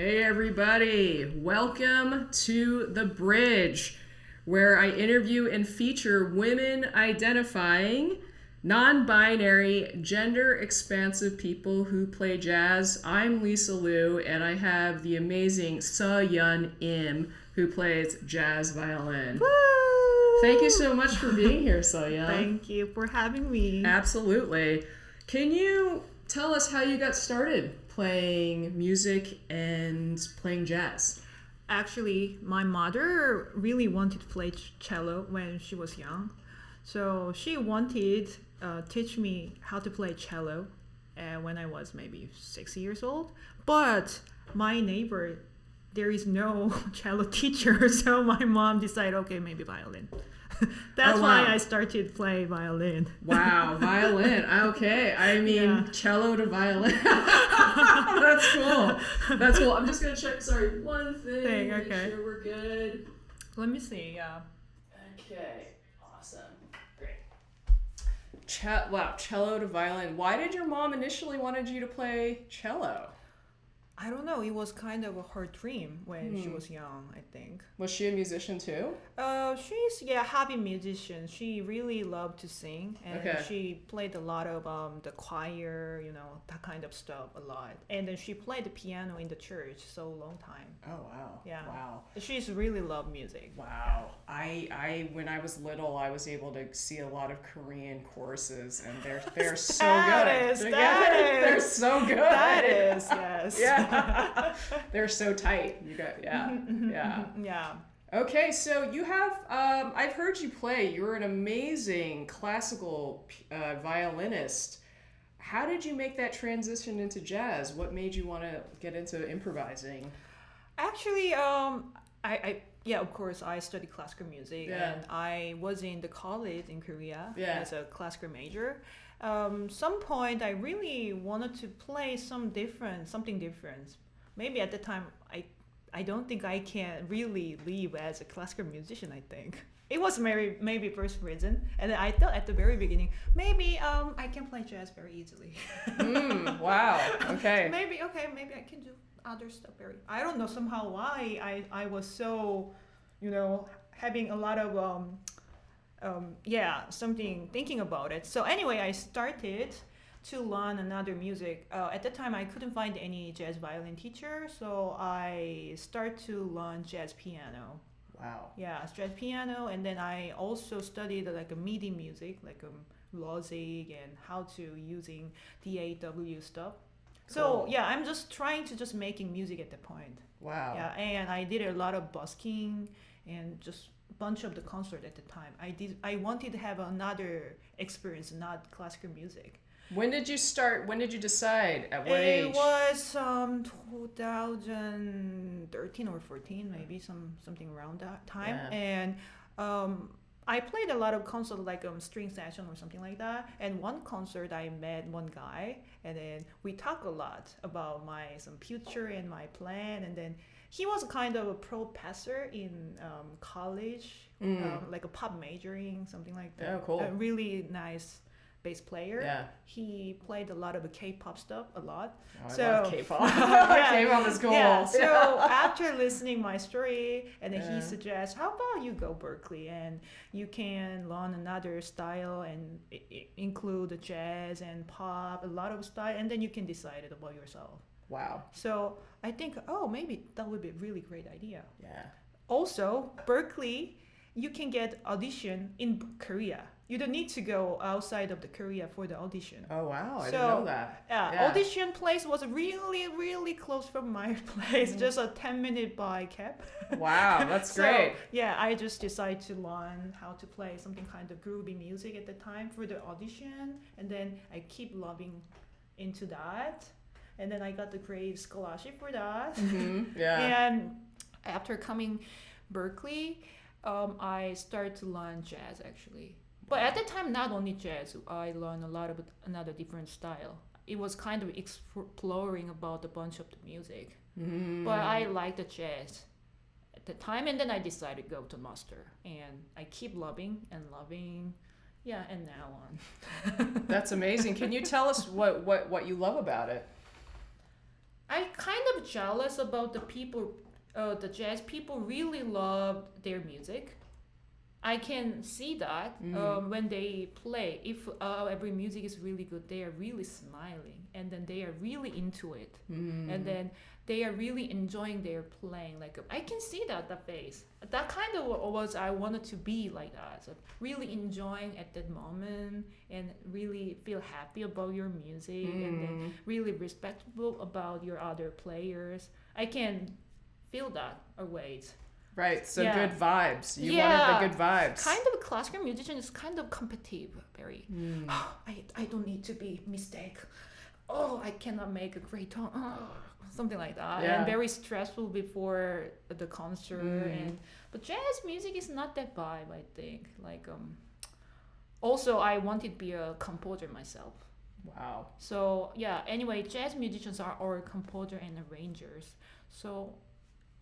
Hey everybody, welcome to The Bridge, where I interview and feature women identifying, non-binary, gender-expansive people who play jazz. I'm Lisa Liu, and I have the amazing Seoyeon Im, who plays jazz violin. Woo! Thank you so much for being here, Seoyeon. Thank you for having me. Absolutely. Can you tell us how you got started playing music and playing jazz? Actually, my mother really wanted to play cello when she was young. So she wanted to teach me how to play cello when I was maybe 6 years old. But my neighbor, there is no cello teacher, so my mom decided, okay, maybe violin. That's why I started play violin. Wow, violin. Okay, I mean cello to violin. That's cool. That's cool. I'm just gonna check. Sorry, one thing. Okay. Make sure we're good. Let me see. Okay. Awesome. Great. Wow, cello to violin. Why did your mom initially wanted you to play cello? I don't know. It was kind of her dream when she was young, I think. Was she a musician too? She's a hobby musician. She really loved to sing, and she played a lot of the choir, that kind of stuff a lot. And then she played the piano in the church so long time. Oh wow! Yeah. Wow. She's really loved music. Wow. I when I was little, I was able to see a lot of Korean choruses, and they're so good. They're so good. That is, yes. Yeah. They're so tight. You got Yeah. Okay, so you have I've heard you play. You're an amazing classical violinist. How did you make that transition into jazz? What made you want to get into improvising? Actually, of course, I studied classical music, and I was in the college in Korea as a classical major. Some point, I really wanted to play something different. Maybe at the time, I don't think I can really live as a classical musician, I think. It was maybe first reason. And I thought at the very beginning, maybe I can play jazz very easily. Wow, okay. Maybe I can do other stuff I don't know somehow why I was so, having a lot of something thinking about it. So anyway, I started to learn another music. At the time, I couldn't find any jazz violin teacher, so I started to learn jazz piano. Wow. Yeah, jazz piano, and then I also studied like a MIDI music, like logic and how to using DAW stuff. So I'm just trying to making music at that point. Wow. Yeah, and I did a lot of busking and just bunch of the concert at the time. I wanted to have another experience, not classical music. When did you start? When did you decide? At what age? It was 2013 or 14, maybe something around that time. Yeah. And I played a lot of concerts like string session or something like that. And one concert I met one guy, and then we talked a lot about some future and my plan. And then he was kind of a professor in college, like a pop majoring, something like that. Oh, cool. A really nice bass player. Yeah. He played a lot of K-pop stuff a lot. I love K-pop. Yeah. K-pop is cool. Yeah. So after listening my story, and then he suggests, how about you go Berkeley and you can learn another style and include the jazz and pop, a lot of style, and then you can decide it about yourself. Wow. So I think, maybe that would be a really great idea. Yeah. Also, Berkeley, you can get audition in Korea. You don't need to go outside of the Korea for the audition. Oh wow, I didn't know that. Audition place was really, really close from my place. Just a 10-minute by cab. Wow, that's great. Yeah, I just decided to learn how to play something kind of groovy music at the time for the audition, and then I keep loving into that, and then I got the great scholarship for that. Yeah. And after coming Berkeley, I started to learn jazz actually. But at the time, not only jazz, I learned a lot of another different style. It was kind of exploring about a bunch of the music. But I liked the jazz at the time, and then I decided to go to master. And I keep loving, and now on. That's amazing. Can you tell us what you love about it? I kind of jealous about the people, the jazz people really love their music. I can see that when they play. If every music is really good, they are really smiling, and then they are really into it, and then they are really enjoying their playing. Like I can see that the face. That kind of was I wanted to be like that. So really enjoying at that moment, and really feel happy about your music, and then really respectful about your other players. I can feel that always. Right, so good vibes. You wanted the good vibes. Kind of a classical musician is kind of competitive, very. Oh, I don't need to be mistake. Oh, I cannot make a great tone. Oh, something like that. Yeah. And very stressful before the concert. But jazz music is not that vibe, I think. Like also I wanted to be a composer myself. Wow. So yeah, anyway, jazz musicians are all composer and arrangers. So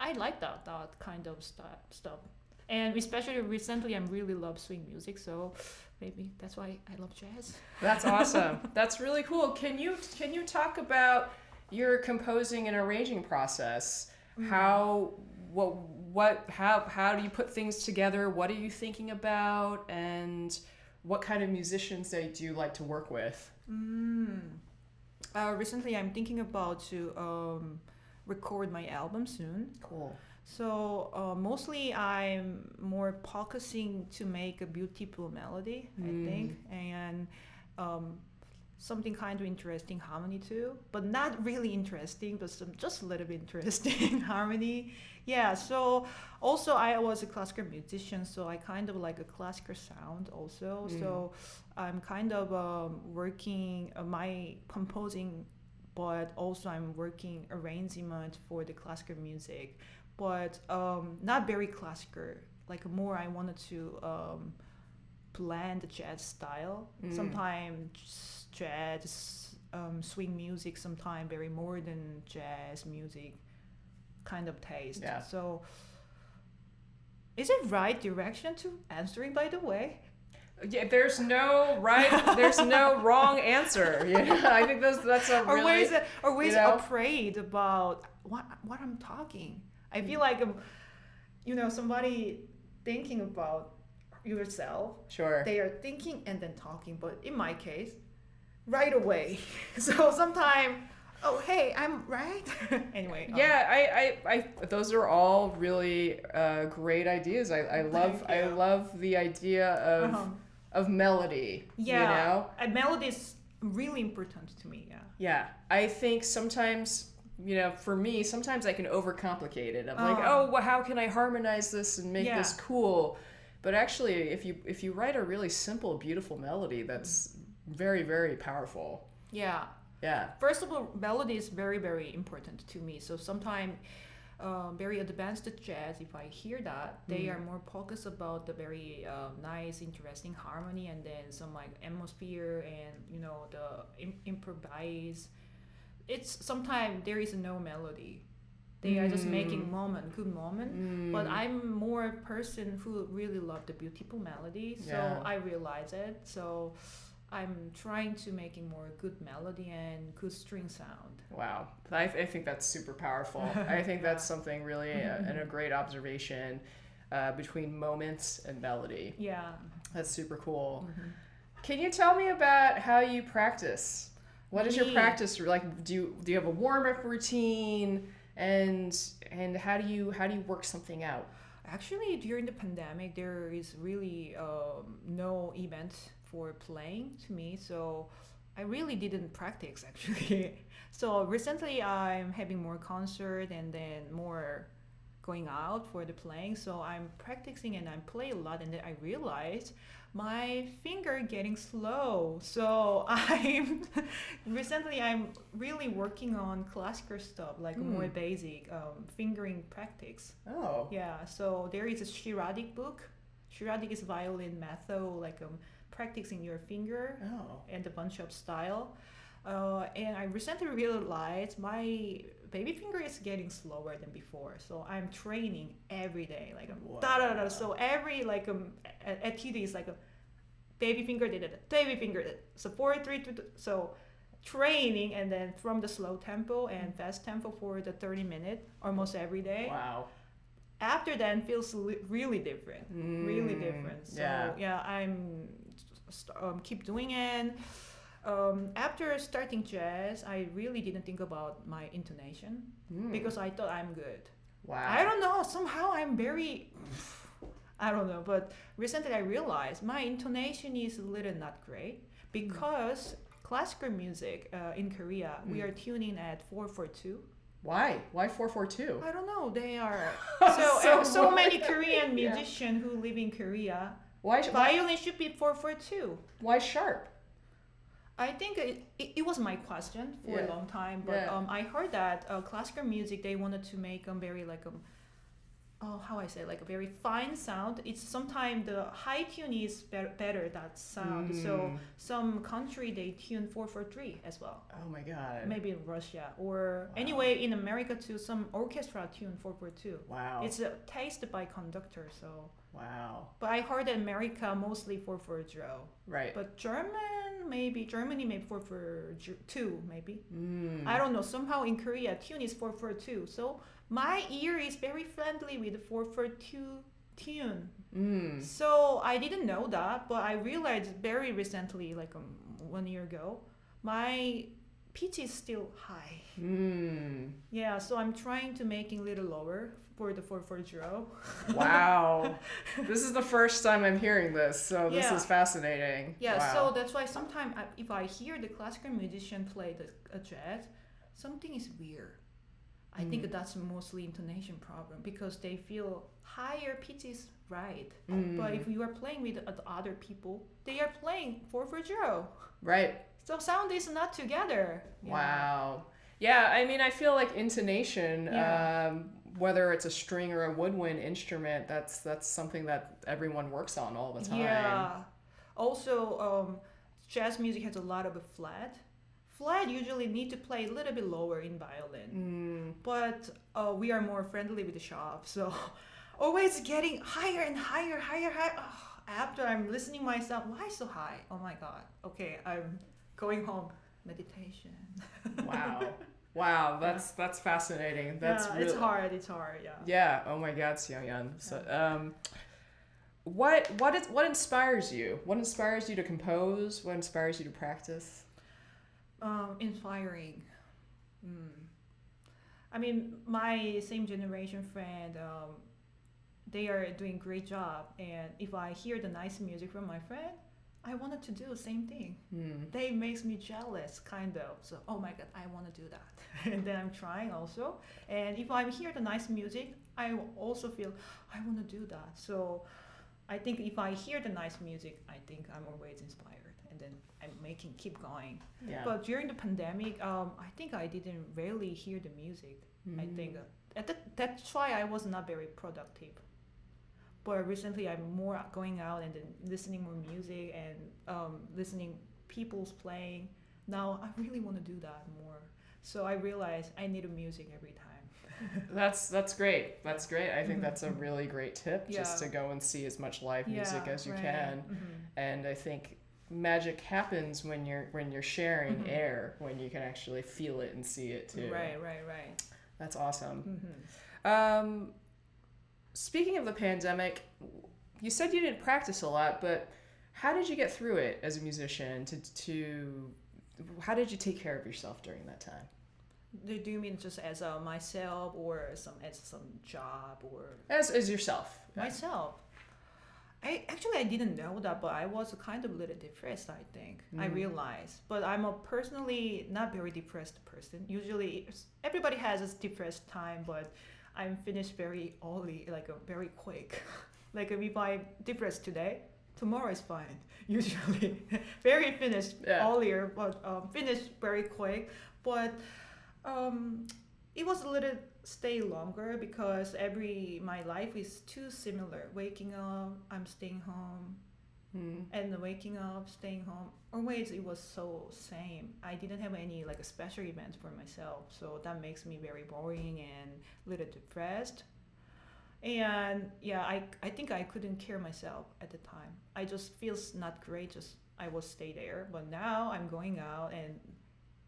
I like that kind of stuff, and especially recently, I really love swing music. So maybe that's why I love jazz. That's awesome. That's really cool. Can you talk about your composing and arranging process? How do you put things together? What are you thinking about, and what kind of musicians do you like to work with? Recently, I'm thinking about to record my album soon. Cool. So mostly I'm more focusing to make a beautiful melody, I think, and something kind of interesting harmony too, but not really interesting, but just a little bit interesting harmony. Yeah, so also I was a classical musician, so I kind of like a classical sound also. So I'm kind of working my composing, but also I'm working arrangement for the classical music, but not very classical. Like more, I wanted to blend the jazz style. Sometimes jazz, swing music. Sometimes very modern jazz music, kind of taste. Yeah. So, is it right direction to answering? By the way. Yeah, there's no wrong answer. Yeah, I think that's a really. Always afraid about what I'm talking. I feel like somebody thinking about yourself. Sure. They are thinking and then talking, but in my case, right away. So sometimes, oh hey, I'm right. Anyway. Yeah, I those are all really great ideas. I love the idea of melody. Yeah. Melody is really important to me. Yeah. Yeah, I think sometimes. For me, sometimes I can overcomplicate it. I'm like, oh, well, how can I harmonize this and make this cool? But actually, if you write a really simple, beautiful melody, that's very, very powerful. Yeah. Yeah. First of all, melody is very, very important to me. So sometimes very advanced jazz, if I hear that, they are more focused about the very nice, interesting harmony, and then some like atmosphere and the improvise. It's sometimes there is no melody. They are just making good moment. But I'm more a person who really love the beautiful melody. So I realize it. So I'm trying to making more good melody and good string sound. Wow. I think that's super powerful. I think that's something really and a great observation between moments and melody. Yeah. That's super cool. Can you tell me about how you practice? What is your practice like? Do you have a warm-up routine, and how do you work something out? Actually, during the pandemic, there is really no event for playing to me, so I really didn't practice actually. So recently, I'm having more concert and then more going out for the playing. So I'm practicing and I play a lot, and then I realized my finger getting slow. So I'm really working on classical stuff, like more basic fingering practice. Oh. Yeah. So there is a Shiradik book. Shiradik is violin method, like practicing your finger and a bunch of style. And I recently realized my baby finger is getting slower than before, so I'm training every day, like So every activity is like a baby finger did it, baby finger did it. So 4 3 2. So training, and then from the slow tempo and fast tempo for the 30-minute almost every day. Wow. After that, feels really different. Really different. So yeah, I'm keep doing it. After starting jazz, I really didn't think about my intonation because I thought I'm good. Wow. I don't know. Somehow I'm very, I don't know. But recently I realized my intonation is a little not great because classical music in Korea, we are tuning at 4/4/2. Why? Why 4/4/2? I don't know. They are So so many Korean musicians who live in Korea. Why? Violin should be 4/4/2. Why sharp? I think it was my question for a long time, but I heard that classical music they wanted to make them very like how I say, like a very fine sound. It's sometimes the high tune is better that sound. So some country they tune 4/4/3 as well. Oh my god. Maybe in Russia or anyway in America too. Some orchestra tune 4/4/2. Wow. It's tasted by conductor. So. Wow. But I heard that America mostly 4/4/0. Right. But Germany maybe 4/2 maybe. I don't know. Somehow in Korea tune is 4/4/2. So my ear is very friendly with the 4/4/2 tune. So I didn't know that, but I realized very recently, like 1 year ago, my pitch is still high. Yeah, so I'm trying to make it a little lower for the 4/4/0. Wow. This is the first time I'm hearing this, so this is fascinating. Yeah, wow. So that's why sometimes if I hear the classical musician play a jazz, something is weird. I think that's mostly intonation problem because they feel higher pitch is right. But if you are playing with other people, they are playing 4/4/0. Right. So sound is not together. Yeah. Wow. Yeah, I mean, I feel like intonation, whether it's a string or a woodwind instrument, that's something that everyone works on all the time. Yeah. Also, jazz music has a lot of flat. Flat usually need to play a little bit lower in violin, but we are more friendly with the sharp, so always getting higher and higher. Oh, after I'm listening myself, why so high? Oh my god. Okay, I'm going home. Meditation. Wow, that's fascinating. That's really... It's hard. Yeah. Yeah. Oh my God, Seoyeon. So, what inspires you? What inspires you to compose? What inspires you to practice? Inspiring. I mean, my same generation friend, they are doing great job, and if I hear the nice music from my friend, I wanted to do the same thing. They makes me jealous, kind of. So, oh my god, I want to do that, and then I'm trying also. And if I hear the nice music, I also feel I want to do that. So, I think if I hear the nice music, I think I'm always inspired, and then I'm keep going. Yeah. But during the pandemic, I think I didn't really hear the music. I think that's why I was not very productive. But recently, I'm more going out and then listening more music and listening people's playing. Now I really want to do that more. So I realized I need a music every time. That's great. That's great. I think that's a really great tip, just to go and see as much live music as you can. And I think magic happens when you're sharing air, when you can actually feel it and see it too. Right. That's awesome. Speaking of the pandemic, you said you didn't practice a lot, but how did you get through it as a musician? How did you take care of yourself during that time? Do you mean just as myself or as some job or as yourself? Myself. I didn't know that, but I was kind of a little depressed, I think. I realized. But I'm a personally not very depressed person. Usually everybody has a depressed time, but I'm finished very early, like very quick. Like if I'm depressed today, tomorrow is fine. Usually, very finished earlier, but finished very quick. But it was a little stay longer because my life is too similar. Waking up, I'm staying home, and waking up, staying home. Always it was so same. I didn't have any like a special event for myself, so that makes me very boring and a little depressed. And yeah, I think I couldn't care myself at the time. I just feels not great. Just I will stay there. But now I'm going out and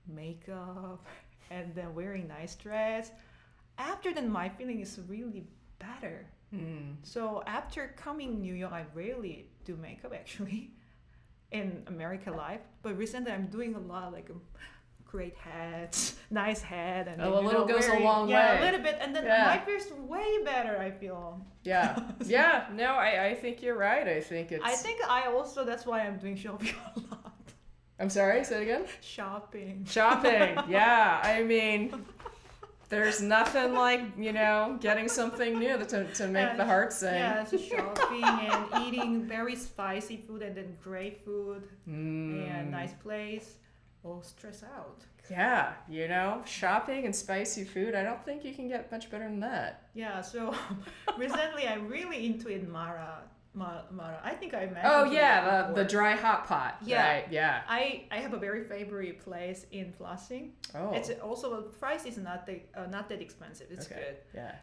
makeup and then wearing nice dress. After that, my feeling is really better. So after coming New York, I rarely do makeup actually in America life. But recently, I'm doing a lot like great hats, nice hat, and a little goes a long way. Yeah, a little bit, and then my feels way better. I feel. Yeah, yeah. No, I think you're right. I think it's. I think I also that's why I'm doing shopping a lot. I'm sorry. Say it again. Shopping. Yeah. I mean, there's nothing like, you know, getting something new to make the heart sing. Yeah, so shopping and eating very spicy food and then great food and nice place. All stress out. Yeah, you know, shopping and spicy food, I don't think you can get much better than that. Yeah, so recently I'm really into it, Mara. I think I mentioned. Oh yeah, the dry hot pot. Yeah, right, yeah. I have a very favorite place in Flushing. Oh. It's also the price is not that expensive. It's good. Yeah.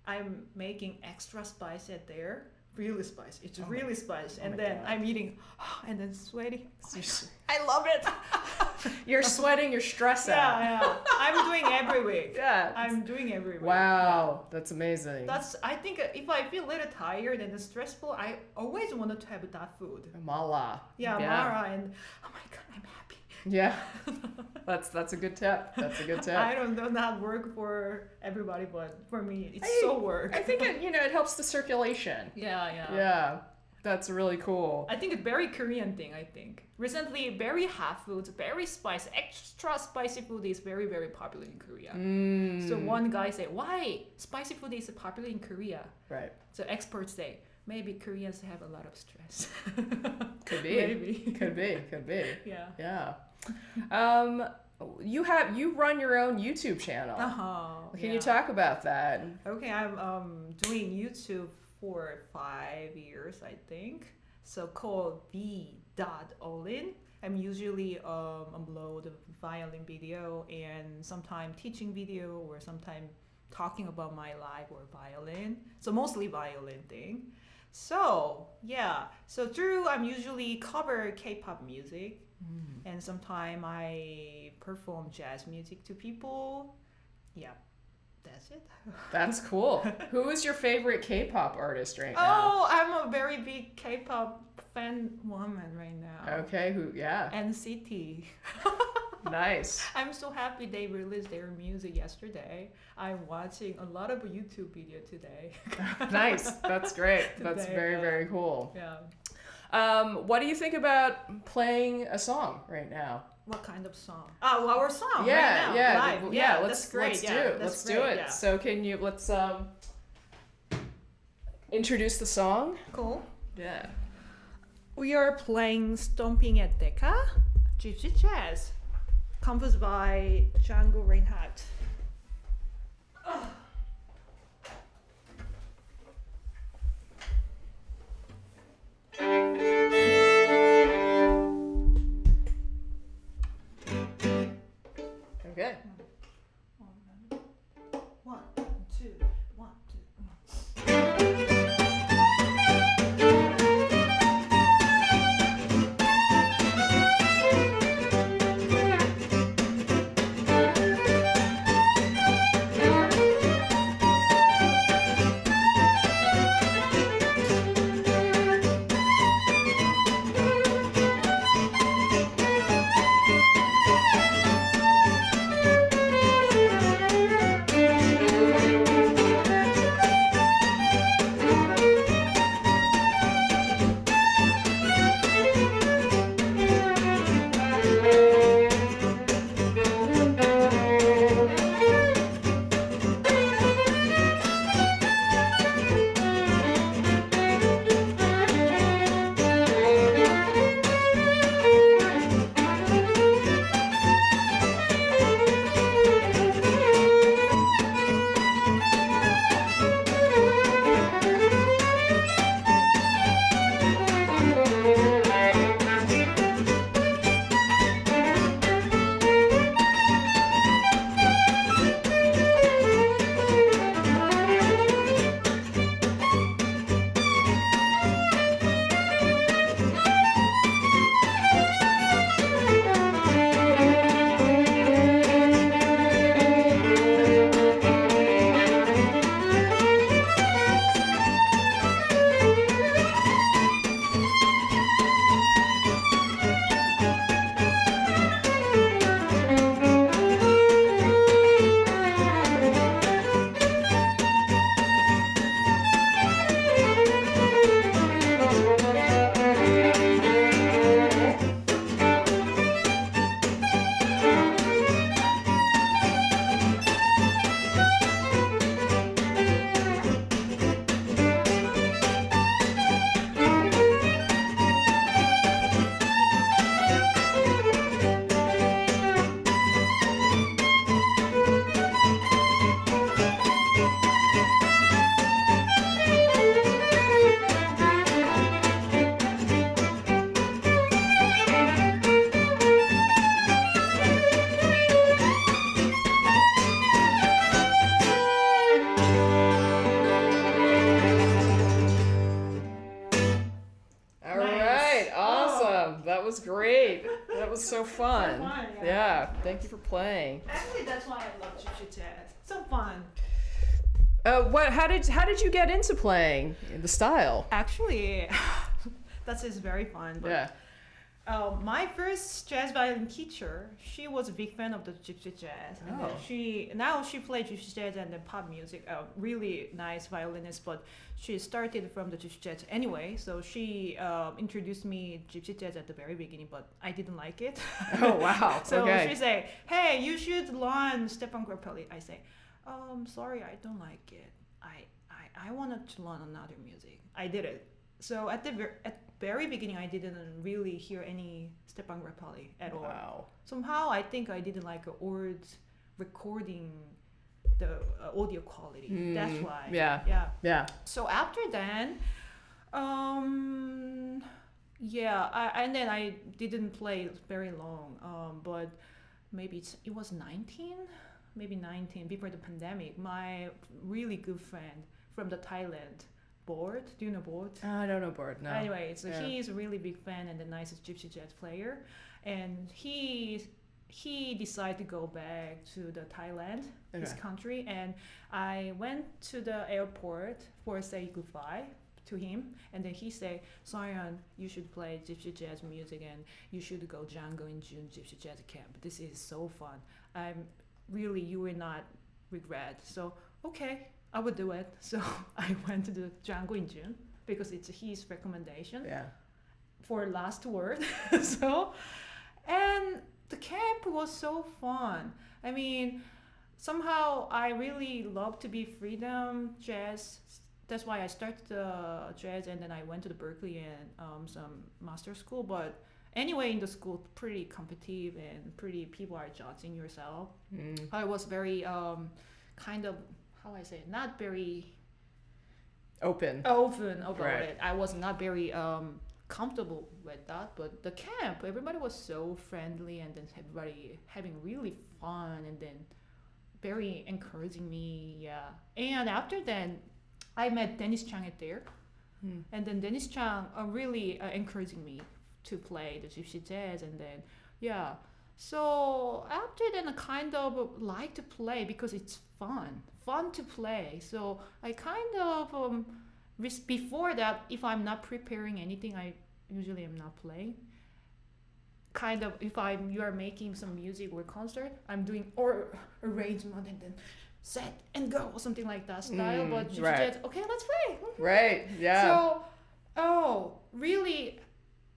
I'm making extra spicy at there. Really spicy. It's really spicy. And then I'm eating and then sweating. I love it. You're sweating, you're stressed out. Yeah. I'm doing every week. Yeah. I'm doing every week. Wow, that's amazing. I think if I feel a little tired and stressful, I always wanted to have that food. Mala. Yeah, Mara, and oh my god, I'm happy. Yeah. That's a good tip. That's a good tip. I don't know that work for everybody, but for me, it's so work. I think it helps the circulation. Yeah. That's really cool. I think it's very Korean thing, I think. Recently, very hot foods, very spicy, extra spicy food is very, very popular in Korea. So one guy said, why spicy food is popular in Korea? Right. So experts say, maybe Koreans have a lot of stress. Could be. Maybe. Could be. Yeah. You run your own YouTube channel. Can you talk about that? Okay, I'm doing YouTube for 5 years, I think. So called v.olin. I'm usually upload a violin video and sometimes teaching video or sometimes talking about my life or violin. So mostly violin thing. So I'm usually cover K-pop music and sometimes I perform jazz music to people. Yeah. That's it. That's cool. Who is your favorite K-pop artist right now? Oh, I'm a very big K-pop fan woman right now. Okay, NCT. Nice. I'm so happy they released their music yesterday. I'm watching a lot of YouTube video today. Nice. That's great. That's very, very cool. Yeah. What do you think about playing a song right now? What kind of song? Oh, our song. Yeah, right now, live. Let's do it. Yeah. So let's introduce the song. Cool. Yeah. We are playing Stomping at Decca, Gypsy Jazz, composed by Django Reinhardt. Okay. 1, 2, 1, 2. welcome. That was great. That was so fun. So fun, Yeah, thank you for playing. Actually, that's why I love gypsy jazz. So fun. How did you get into playing the style? Actually, that is very fun. But, Yeah. my first jazz violin teacher, she was a big fan of the gypsy jazz. And then she played gypsy jazz and then pop music. Really nice violinist, but she started from the gypsy jazz anyway. So she introduced me gypsy jazz at the very beginning, but I didn't like it. Oh wow. So okay. she say, "Hey, you should learn Stepan Grappelli." I say, "Sorry, I don't like it. I wanted to learn another music." I did it. So at the very beginning, I didn't really hear any Stepan Grappelli at all. Wow. Somehow, I think I didn't like old recording the audio quality. That's why. Yeah. So after then, and then I didn't play very long. But maybe it was 19 before the pandemic. My really good friend from the Thailand. Board. Do you know Board? I don't know Board. No. Anyway, so he's a really big fan and the nicest gypsy jazz player, and he decided to go back to the Thailand, his country, and I went to the airport for say goodbye to him, and then he said, "Seoyeon, you should play gypsy jazz music and you should go Django in June gypsy jazz camp. This is so fun. You will not regret." So okay. I would do it. So I went to the Django in June because it's his recommendation for last word. So, and the camp was so fun. I mean, somehow I really love to be freedom jazz. That's why I started jazz and then I went to the Berkeley and some master school. But anyway, in the school, pretty competitive and pretty people are judging yourself. I was very kind of, how I say, not very open about it. I was not very comfortable with that, but the camp, everybody was so friendly and then everybody having really fun and then very encouraging me. And after then I met Dennis Chang at there, and then Dennis Chang really encouraging me to play the gypsy jazz, and then so after then I kind of like to play because it's fun to play. So I kind of before that, if I'm not preparing anything, I usually am not playing. Kind of if you are making some music or concert, I'm doing or arrangement and then set and go or something like that style. But jazz, okay, let's play. Right. Yeah. So really,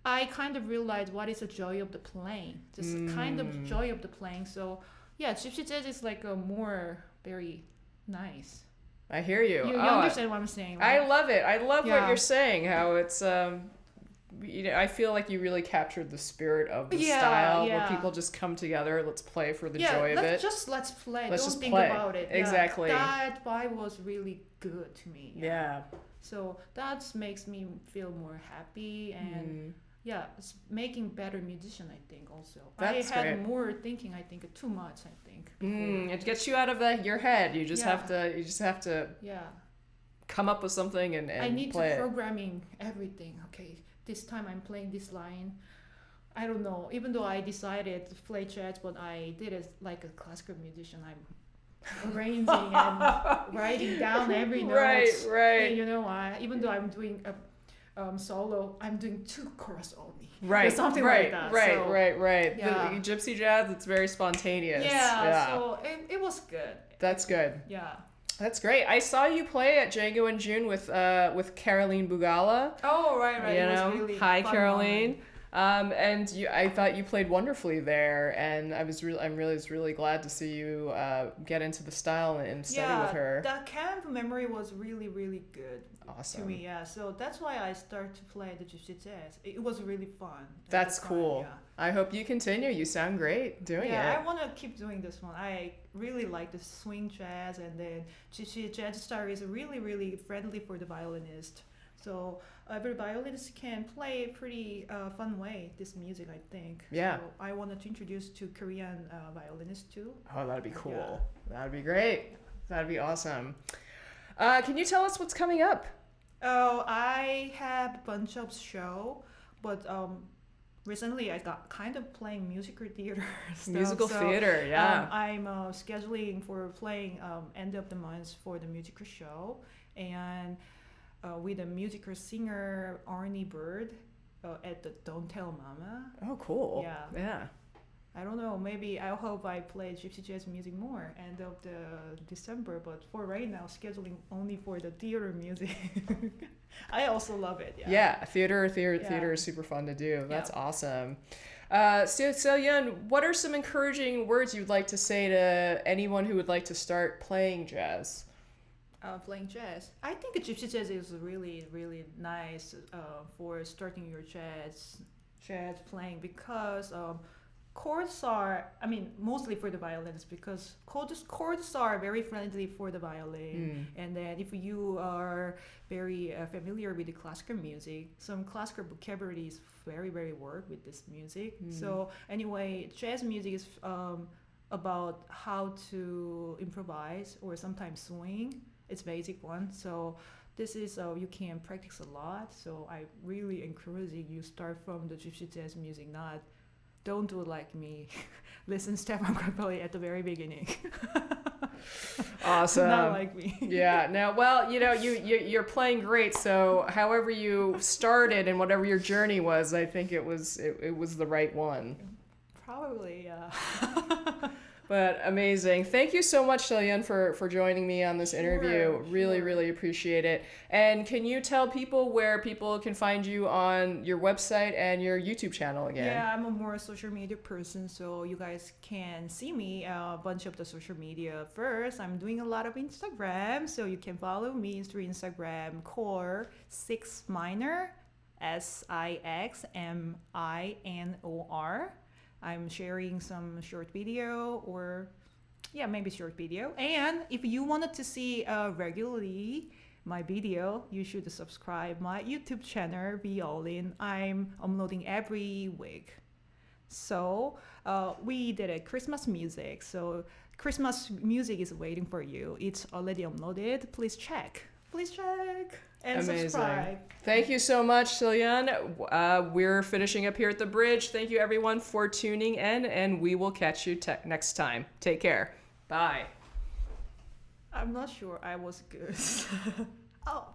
I kind of realized what is the joy of the playing. Just kind of joy of the playing. So yeah, gypsy jazz is like a more very nice. I hear you. You understand what I'm saying, right? I love it. I love what you're saying. How it's I feel like you really captured the spirit of the style where people just come together. Let's play for the joy of it. Let's play. Let's Don't just think play. about it. Exactly. That vibe was really good to me. Yeah. So that makes me feel more happy and. Yeah, it's making better musician, I think, also. That's I had great. more thinking, I think, too much, I think. It gets you out of your head. You just have to come up with something and I need play to it. programming everything. Okay, this time I'm playing this line. I don't know. Even though I decided to play jazz, but I did it like a classical musician. I'm arranging and writing down every note. Right. And you know, even though I'm doing a solo, I'm doing 2 chorus only. Right. Something like that. Right. Yeah. The gypsy jazz, it's very spontaneous. So it was good. That's good. Yeah. That's great. I saw you play at Django in June with Caroline Bugala. Oh, right. You it know, was really hi fun Caroline. moment. And I thought you played wonderfully there, and I'm really glad to see you get into the style and study with her. That camp memory was really, really good. Awesome. To me, so that's why I started to play the gypsy jazz. It was really fun. That's cool. I hope you continue. You sound great doing it. Yeah, I want to keep doing this one. I really like the swing jazz, and then gypsy jazz style is really, really friendly for the violinist. So every violinist can play a pretty fun way this music, I think. Yeah. So I wanted to introduce to Korean violinists too. Oh, that'd be cool. That'd be great. That'd be awesome. Can you tell us what's coming up? Oh, I have a bunch of show, but recently I got kind of playing musical theater stuff. Musical theater, yeah. I'm scheduling for playing end of the month for the musical show, and with a musical singer Arnie Bird at the Don't Tell Mama. Oh, cool. Yeah. I don't know, maybe I hope I play gypsy jazz music more end of the December, but for right now, scheduling only for the theater music. I also love it. Yeah, theater is super fun to do. That's awesome. So Seoyeon, what are some encouraging words you'd like to say to anyone who would like to start playing jazz? Playing jazz. I think gypsy jazz is really, really nice for starting your jazz playing, because chords are, mostly for the violins, because chords are very friendly for the violin. And then if you are very familiar with the classical music, some classical vocabulary is very, very work with this music. So anyway, jazz music is about how to improvise or sometimes swing. It's basic one. So this is you can practice a lot. So I really encourage you start from the gypsy jazz music, don't do like me. Listen step on properly at the very beginning. Awesome. Not like me. Yeah. Now, well, you're playing great. So, however you started and whatever your journey was, I think it was the right one. Probably, yeah. But amazing. Thank you so much, Seoyeon, for joining me on this interview. Really appreciate it. And can you tell people where people can find you on your website and your YouTube channel again? Yeah, I'm a more social media person, so you guys can see me a bunch of the social media. First, I'm doing a lot of Instagram, so you can follow me through Instagram, core 6 minor, SIXMINOR. I'm sharing some short video maybe short video. And if you wanted to see regularly my video, you should subscribe my YouTube channel, Violin. I'm uploading every week. So we did a Christmas music. So Christmas music is waiting for you. It's already uploaded. Please check. And amazing. Subscribe. Thank you so much, Seoyeon. We're finishing up here at the bridge. Thank you everyone for tuning in, and we will catch you next time. Take care. Bye. I'm not sure I was good. Oh.